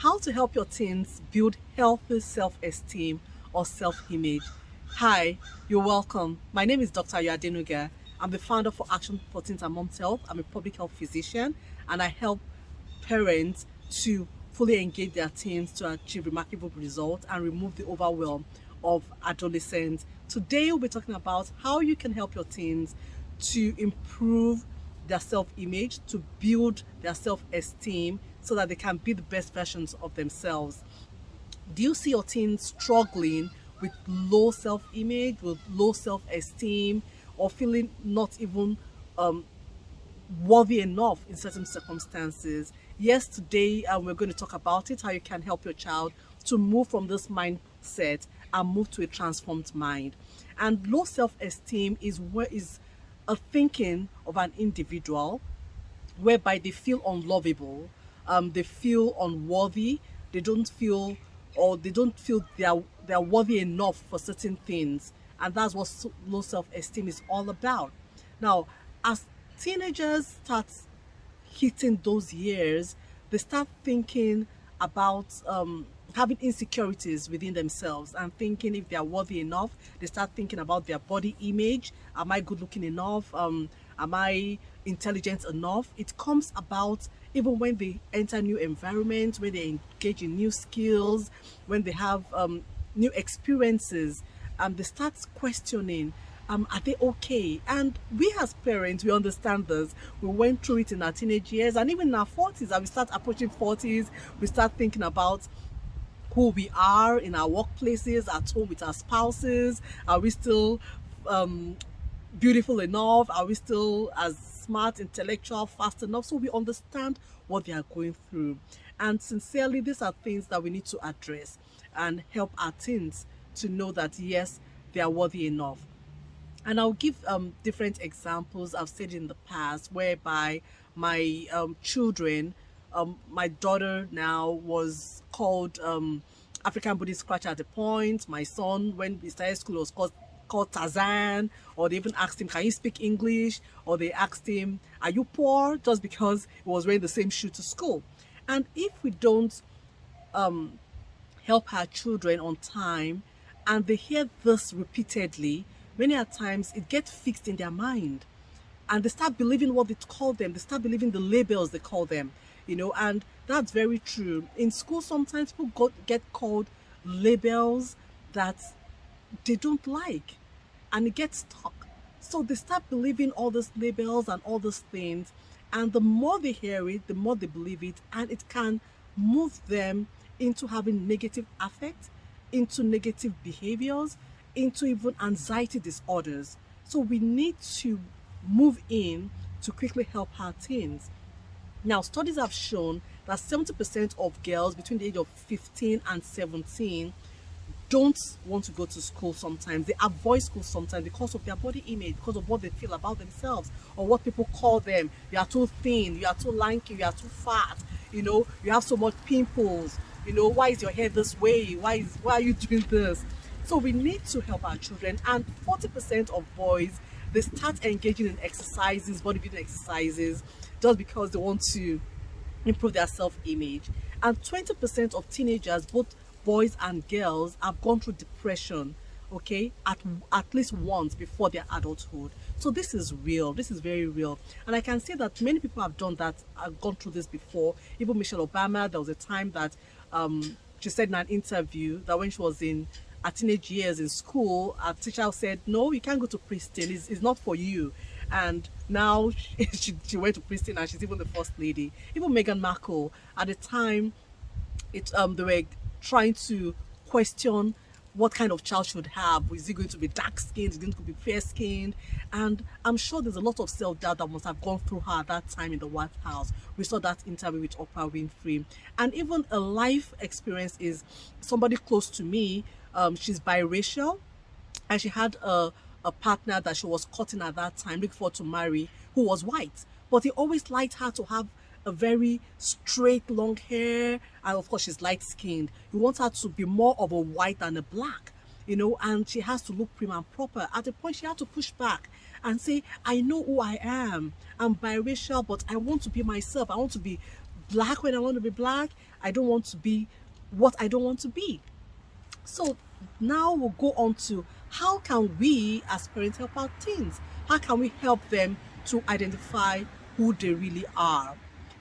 how to help your teens build healthy self-esteem or self-image. Hi, you're welcome. My name is Dr. Yadenuga. I'm the founder for Action for Teens and Mom's Health. I'm a public health physician and I help parents to fully engage their teens to achieve remarkable results and remove the overwhelm of adolescents. Today, we'll be talking about how you can help your teens to improve their self-image, to build their self-esteem so that they can be the best versions of themselves. Do you see your teens struggling with low self-image, with low self-esteem, or feeling not even worthy enough in certain circumstances? Yes, today we're going to talk about it, how you can help your child to move from this mindset and move to a transformed mind. And low self-esteem is a thinking of an individual whereby they feel unlovable, they feel unworthy, they don't feel they don't feel they're worthy enough for certain things, and that's what low self-esteem is all about. Now, as teenagers start hitting those years, they start thinking about having insecurities within themselves and thinking if they are worthy enough. They start thinking about their body image. Am I good looking enough? Am I intelligent enough? It comes about even when they enter new environments, when they engage in new skills, when they have new experiences, they start questioning, are they okay? And we as parents, we understand this. We went through it in our teenage years and even in our 40s. As we start approaching 40s, we start thinking about who we are in our workplaces, at home with our spouses. Are we still beautiful enough? Are we still as smart, intellectual, fast enough? So we understand what they are going through. And sincerely, these are things that we need to address and help our teens to know that yes, they are worthy enough. And I'll give different examples I've said in the past, whereby my children, my daughter now was called African Buddhist Scratcher at the point. My son, when he started school, was called Tarzan, or they even asked him, "Can you speak English?" Or they asked him, "Are you poor?" Just because he was wearing the same shoe to school. And if we don't help our children on time and they hear this repeatedly, many a times it gets fixed in their mind and they start believing what they call them. They start believing the labels they call them, and that's very true. In school, sometimes people get called labels that they don't like and it gets stuck. So they start believing all these labels and all these things. And the more they hear it, the more they believe it. And it can move them into having negative affect, into negative behaviors, into even anxiety disorders. So we need to move in to quickly help our teens. Now, studies have shown that 70% of girls between the age of 15 and 17 don't want to go to school sometimes. They avoid school sometimes because of their body image, because of what they feel about themselves, or what people call them. You are too thin, you are too lanky, you are too fat, you have so much pimples, why is your hair this way? Why are you doing this? So we need to help our children. And 40% of boys, they start engaging in exercises, bodybuilding exercises, just because they want to improve their self-image. And 20% of teenagers, both boys and girls, have gone through depression, okay, at least once before their adulthood. So this is real. This is very real. And I can say that many people have done that, have gone through this before. Even Michelle Obama, there was a time that she said in an interview that when she was in her teenage years in school, her teacher said, "No, you can't go to Princeton. It's not for you." And now she went to Princeton and she's even the first lady. Even Meghan Markle, at the time, they were trying to question what kind of child should have. Is he going to be dark skinned? Is he going to be fair skinned? And I'm sure there's a lot of self doubt that must have gone through her at that time in the White House. We saw that interview with Oprah Winfrey. And even a life experience is somebody close to me. She's biracial and she had a partner that she was courting at that time, looking forward to marry, who was white. But he always liked her to have a very straight, long hair, and of course, she's light skinned. He wants her to be more of a white than a black, and she has to look prim and proper. At a point, she had to push back and say, "I know who I am. I'm biracial, but I want to be myself. I want to be black when I want to be black. I don't want to be what I don't want to be. So now we'll go on to how can we as parents help our teens? How can we help them to identify who they really are?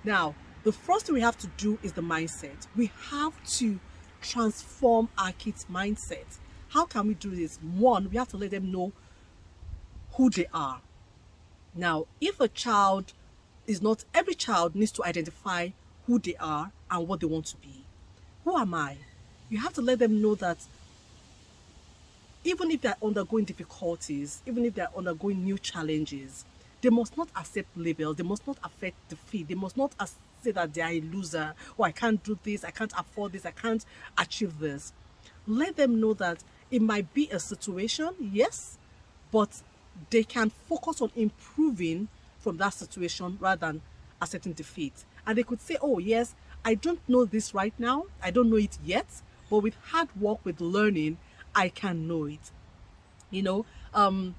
Now, the first thing we have to do is the mindset. We have to transform our kids' mindset. How can we do this? One, we have to let them know who they are. Now, if a child is not, every child needs to identify who they are and what they want to be. Who am I? You have to let them know that even if they're undergoing difficulties, even if they're undergoing new challenges, they must not accept labels. They must not affect defeat. They must not say that they are a loser. Oh, I can't do this. I can't afford this. I can't achieve this. Let them know that it might be a situation, yes, but they can focus on improving from that situation rather than accepting defeat. And they could say, oh, yes, I don't know this right now. I don't know it yet, but with hard work, with learning, I can know it. You know, some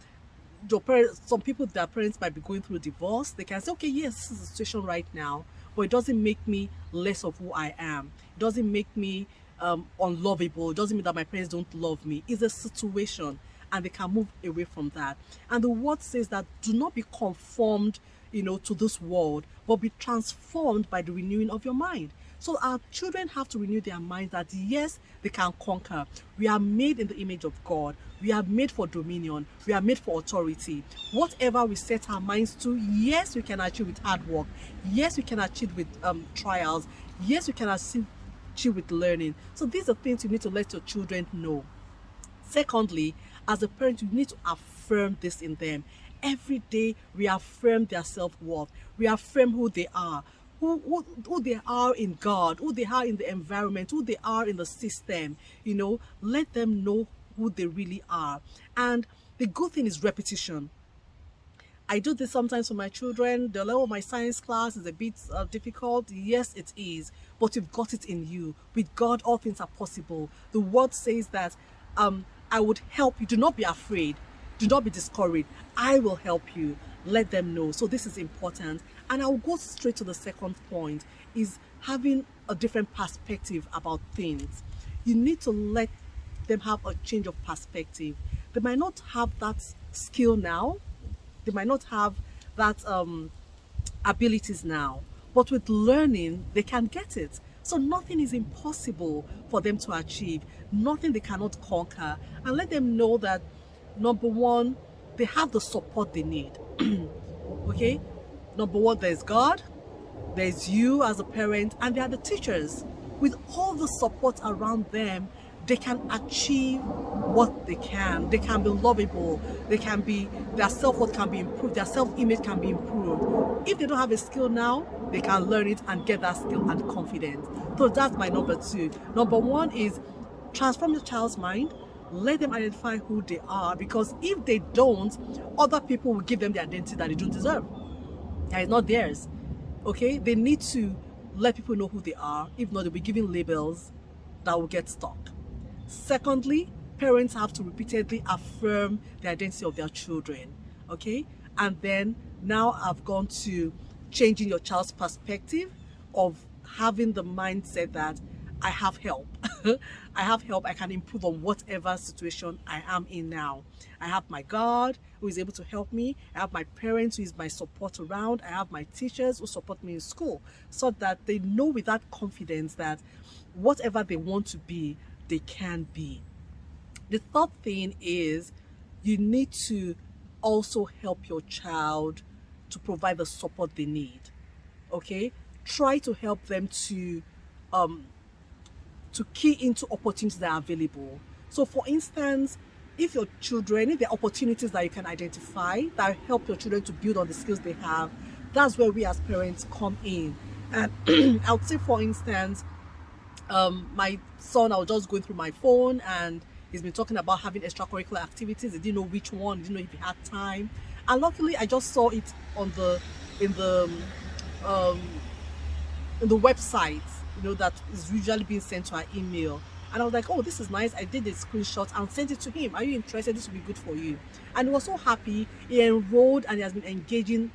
people, their parents might be going through a divorce. They can say, okay, yes, this is the situation right now, but it doesn't make me less of who I am. It doesn't make me unlovable. It doesn't mean that my parents don't love me. It's a situation, and they can move away from that. And the word says that do not be conformed, to this world, but be transformed by the renewing of your mind. So our children have to renew their minds that yes, they can conquer. We are made in the image of God. We are made for dominion. We are made for authority. Whatever we set our minds to, yes, we can achieve with hard work. Yes, we can achieve with trials. Yes, we can achieve with learning. So these are things you need to let your children know. Secondly, as a parent, you need to affirm this in them. Every day, reaffirm their self-worth. Reaffirm who they are. Who they are in God, who they are in the environment, who they are in the system. Let them know who they really are. And the good thing is repetition. I do this sometimes for my children. The level of my science class is a bit difficult. Yes, it is. But you've got it in you. With God, all things are possible. The word says that I would help you. Do not be afraid. Do not be discouraged. I will help you. Let them know. So this is important. And I'll go straight to the second point, is having a different perspective about things. You need to let them have a change of perspective. They might not have that skill now. They might not have that abilities now. But with learning, they can get it. So nothing is impossible for them to achieve. Nothing they cannot conquer. And let them know that, number one, they have the support they need. Okay? Number one, there's God, there's you as a parent, and there are the teachers. With all the support around them, they can achieve what they can. They can be lovable. Their self-worth can be improved. Their self-image can be improved. If they don't have a skill now, they can learn it and get that skill and confidence. So that's my number two. Number one is transform the child's mind. Let them identify who they are, because if they don't, other people will give them the identity that they don't deserve. That is not theirs. Okay? They need to let people know who they are. If not, they'll be given labels that will get stuck. Secondly, parents have to repeatedly affirm the identity of their children. Okay? And then now I've gone to changing your child's perspective of having the mindset that I have help. I have help. I can improve on whatever situation I am in now. I have my God who is able to help me. I have my parents who is my support around. I have my teachers who support me in school, so that they know with that confidence that whatever they want to be, they can be. The third thing is you need to also help your child to provide the support they need. Okay? Try to help them to key into opportunities that are available. So for instance, if there are opportunities that you can identify that help your children to build on the skills they have, that's where we as parents come in. And I would say, for instance, my son, I was just going through my phone and he's been talking about having extracurricular activities. He didn't know which one, he didn't know if he had time. And luckily I just saw it in the website, that is usually being sent to our email. And I was like, oh, this is nice. I did a screenshot and sent it to him. Are you interested? This will be good for you. And he was so happy. He enrolled and he has been engaging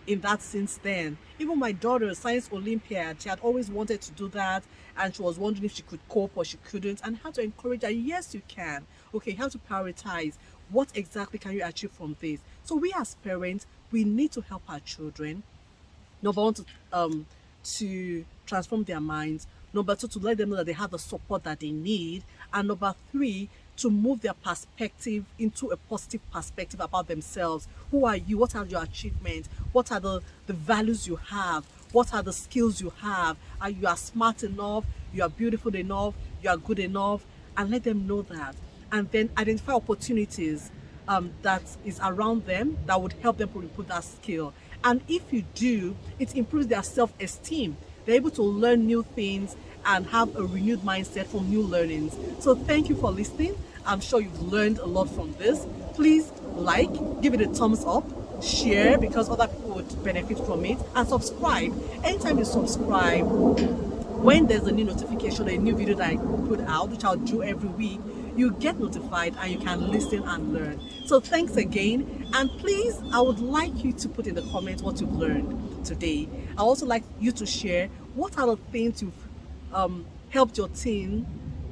in that since then. Even my daughter, science Olympiad, she had always wanted to do that, and she was wondering if she could cope or she couldn't, and how to encourage her. Yes, you can. Okay, how to prioritize. What exactly can you achieve from this? So we as parents, we need to help our children. Number one, to transform their minds. Number two, to let them know that they have the support that they need. And number three, to move their perspective into a positive perspective about themselves. Who are you? What are your achievements? What are the values you have? What are the skills you have? Are you are smart enough? You are beautiful enough? You are good enough? And let them know that. And then identify opportunities that is around them that would help them to improve that skill. And if you do, it improves their self-esteem. They're able to learn new things and have a renewed mindset from new learnings. So thank you for listening. I'm sure you've learned a lot from this. Please like, give it a thumbs up, share because other people would benefit from it, and subscribe. Anytime you subscribe, when there's a new notification, a new video that I put out, which I'll do every week, you get notified and you can listen and learn. So thanks again, and please, I would like you to put in the comments what you've learned today. I also like you to share what are the things you've helped your teen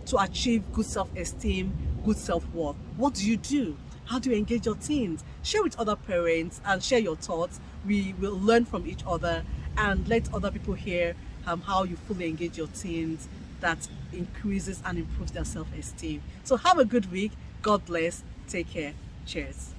to achieve good self-esteem, good self-worth. What do you do? How do you engage your teens? Share with other parents and share your thoughts. We will learn from each other and let other people hear how you fully engage your teens. That increases and improves their self-esteem. So have a good week. God bless. Take care. Cheers.